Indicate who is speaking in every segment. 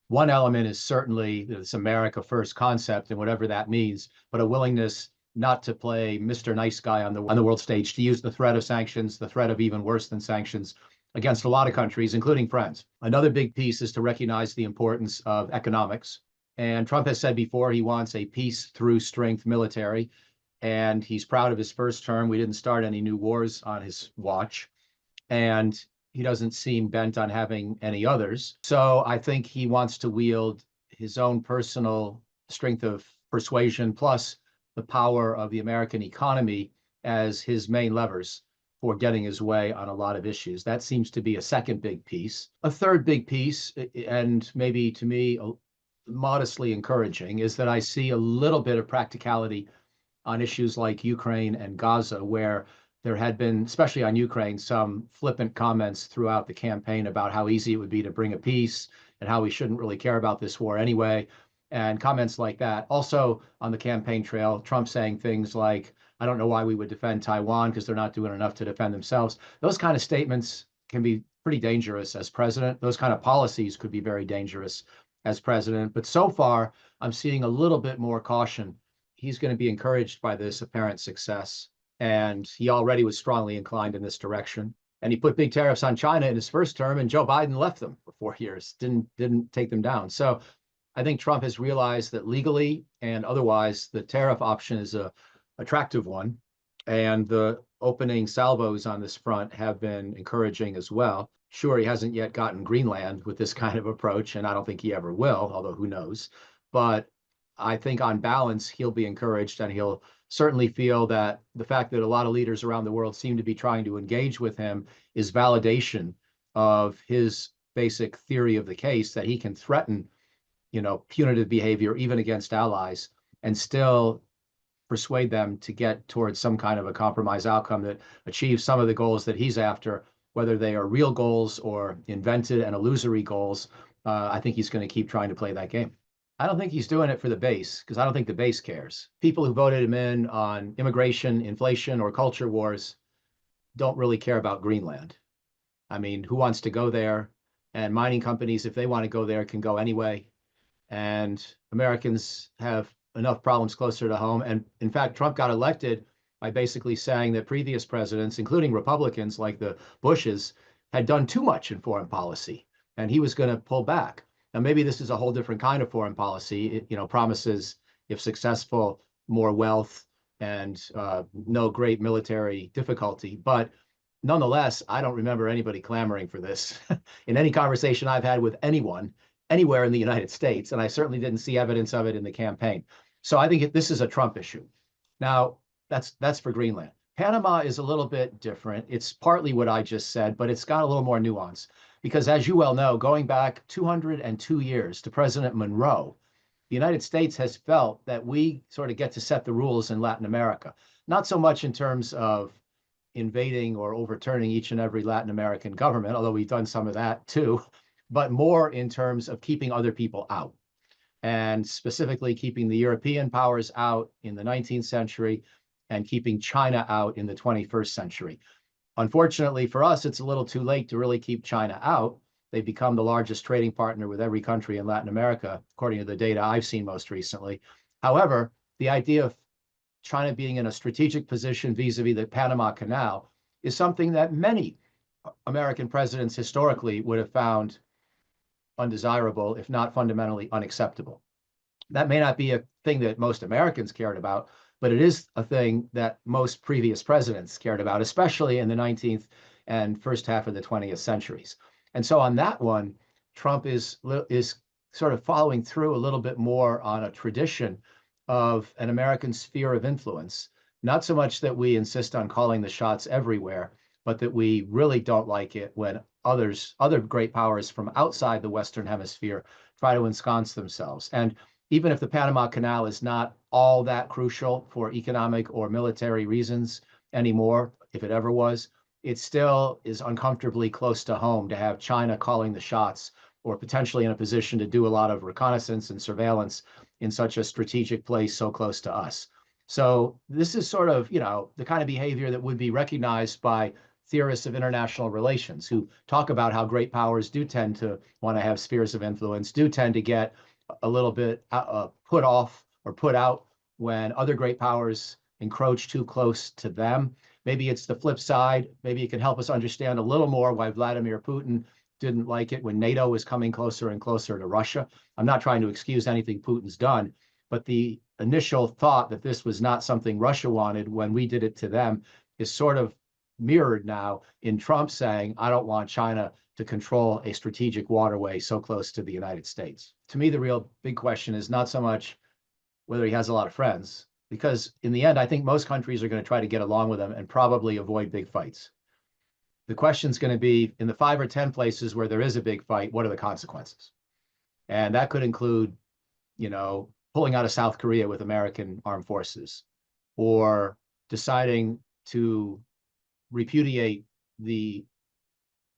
Speaker 1: One element is certainly this America first concept and whatever that means, but a willingness not to play Mr. Nice Guy on the world stage, to use the threat of sanctions, the threat of even worse than sanctions against a lot of countries, including friends. Another big piece is to recognize the importance of economics. And Trump has said before he wants a peace through strength military, and he's proud of his first term. We didn't start any new wars on his watch, and he doesn't seem bent on having any others. So I think he wants to wield his own personal strength of persuasion plus the power of the American economy as his main levers for getting his way on a lot of issues. That seems to be a second big piece. A third big piece, and maybe to me modestly encouraging, is that I see a little bit of practicality on issues like Ukraine and Gaza, where there had been, especially on Ukraine, some flippant comments throughout the campaign about how easy it would be to bring a peace and how we shouldn't really care about this war anyway, and comments like that. Also on the campaign trail, Trump saying things like, I don't know why we would defend Taiwan because they're not doing enough to defend themselves. Those kind of statements can be pretty dangerous as president. Those kind of policies could be very dangerous as president. But so far, I'm seeing a little bit more caution. He's going to be encouraged by this apparent success, and he already was strongly inclined in this direction. And he put big tariffs on China in his first term, and Joe Biden left them for 4 years, didn't take them down. So I think Trump has realized that legally and otherwise, the tariff option is a attractive one, and the opening salvos on this front have been encouraging as well. Sure, he hasn't yet gotten Greenland with this kind of approach, and I don't think he ever will, although who knows. But I think on balance, he'll be encouraged, and he'll certainly feel that the fact that a lot of leaders around the world seem to be trying to engage with him is validation of his basic theory of the case, that he can threaten, punitive behavior even against allies and still persuade them to get towards some kind of a compromise outcome that achieves some of the goals that he's after, whether they are real goals or invented and illusory goals. I think he's going to keep trying to play that game. I don't think he's doing it for the base, because I don't think the base cares. People who voted him in on immigration, inflation, or culture wars don't really care about Greenland. I mean, who wants to go there? And mining companies, if they want to go there, can go anyway. And Americans have enough problems closer to home. And in fact, Trump got elected by basically saying that previous presidents, including Republicans like the Bushes, had done too much in foreign policy, and he was going to pull back. Now, maybe this is a whole different kind of foreign policy. It, promises, if successful, more wealth and no great military difficulty. But nonetheless, I don't remember anybody clamoring for this in any conversation I've had with anyone anywhere in the United States, and I certainly didn't see evidence of it in the campaign. So I think this is a Trump issue. Now, that's for Greenland. Panama is a little bit different. It's partly what I just said, but it's got a little more nuance. Because as you well know, going back 202 years to President Monroe, the United States has felt that we sort of get to set the rules in Latin America. Not so much in terms of invading or overturning each and every Latin American government, although we've done some of that too, but more in terms of keeping other people out, and specifically keeping the European powers out in the 19th century and keeping China out in the 21st century. Unfortunately for us, it's a little too late to really keep China out. They've become the largest trading partner with every country in Latin America, according to the data I've seen most recently. However, the idea of China being in a strategic position vis-a-vis the Panama Canal is something that many American presidents historically would have found undesirable, if not fundamentally unacceptable. That may not be a thing that most Americans cared about, but it is a thing that most previous presidents cared about, especially in the 19th and first half of the 20th centuries. And so on that one, Trump is sort of following through a little bit more on a tradition of an American sphere of influence. Not so much that we insist on calling the shots everywhere, but that we really don't like it when other great powers from outside the Western Hemisphere try to ensconce themselves. And even if the Panama Canal is not all that crucial for economic or military reasons anymore, if it ever was, it still is uncomfortably close to home to have China calling the shots, or potentially in a position to do a lot of reconnaissance and surveillance in such a strategic place so close to us. So this is sort of, the kind of behavior that would be recognized by theorists of international relations who talk about how great powers do tend to want to have spheres of influence, do tend to get a little bit put off or put out when other great powers encroach too close to them. Maybe it's the flip side. Maybe it can help us understand a little more why Vladimir Putin didn't like it when NATO was coming closer and closer to Russia. I'm not trying to excuse anything Putin's done, but the initial thought that this was not something Russia wanted when we did it to them is sort of mirrored now in Trump saying, I don't want China to control a strategic waterway so close to the United States. To me, the real big question is not so much whether he has a lot of friends, because in the end, I think most countries are going to try to get along with him and probably avoid big fights. The question is going to be in the 5 or 10 places where there is a big fight, what are the consequences? And that could include, pulling out of South Korea with American armed forces, or deciding to repudiate the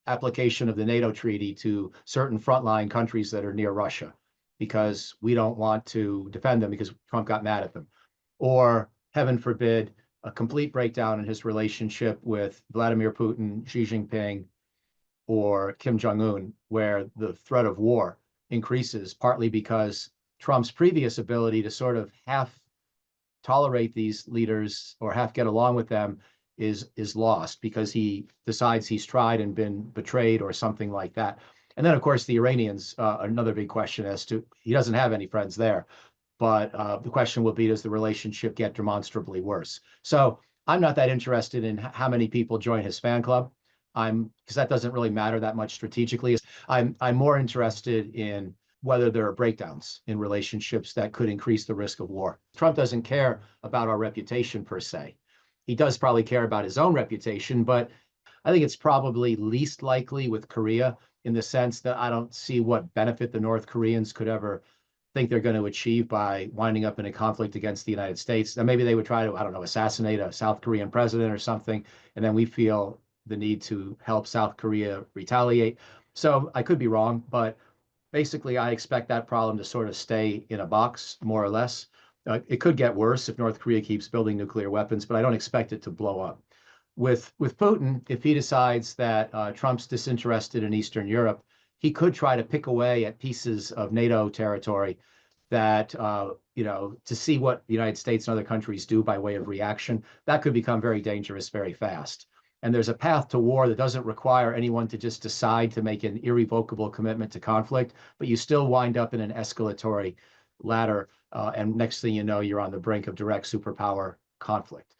Speaker 1: application of the NATO treaty to certain frontline countries that are near Russia because we don't want to defend them because Trump got mad at them. Or, heaven forbid, a complete breakdown in his relationship with Vladimir Putin, Xi Jinping, or Kim Jong-un, where the threat of war increases, partly because Trump's previous ability to sort of half tolerate these leaders or half get along with them is lost because he decides he's tried and been betrayed or something like that. And then, of course, the Iranians, another big question as to, he doesn't have any friends there. But the question will be, does the relationship get demonstrably worse? So I'm not that interested in how many people join his fan club. Because that doesn't really matter that much strategically. I'm more interested in whether there are breakdowns in relationships that could increase the risk of war. Trump doesn't care about our reputation per se. He does probably care about his own reputation, but I think it's probably least likely with Korea in the sense that I don't see what benefit the North Koreans could ever think they're going to achieve by winding up in a conflict against the United States. Now, maybe they would try to, I don't know, assassinate a South Korean president or something, and then we feel the need to help South Korea retaliate. So I could be wrong, but basically I expect that problem to sort of stay in a box, more or less. It could get worse if North Korea keeps building nuclear weapons, but I don't expect it to blow up. With Putin, if he decides that Trump's disinterested in Eastern Europe, he could try to pick away at pieces of NATO territory that, to see what the United States and other countries do by way of reaction. That could become very dangerous very fast. And there's a path to war that doesn't require anyone to just decide to make an irrevocable commitment to conflict, but you still wind up in an escalatory ladder. And next thing you know, you're on the brink of direct superpower conflict.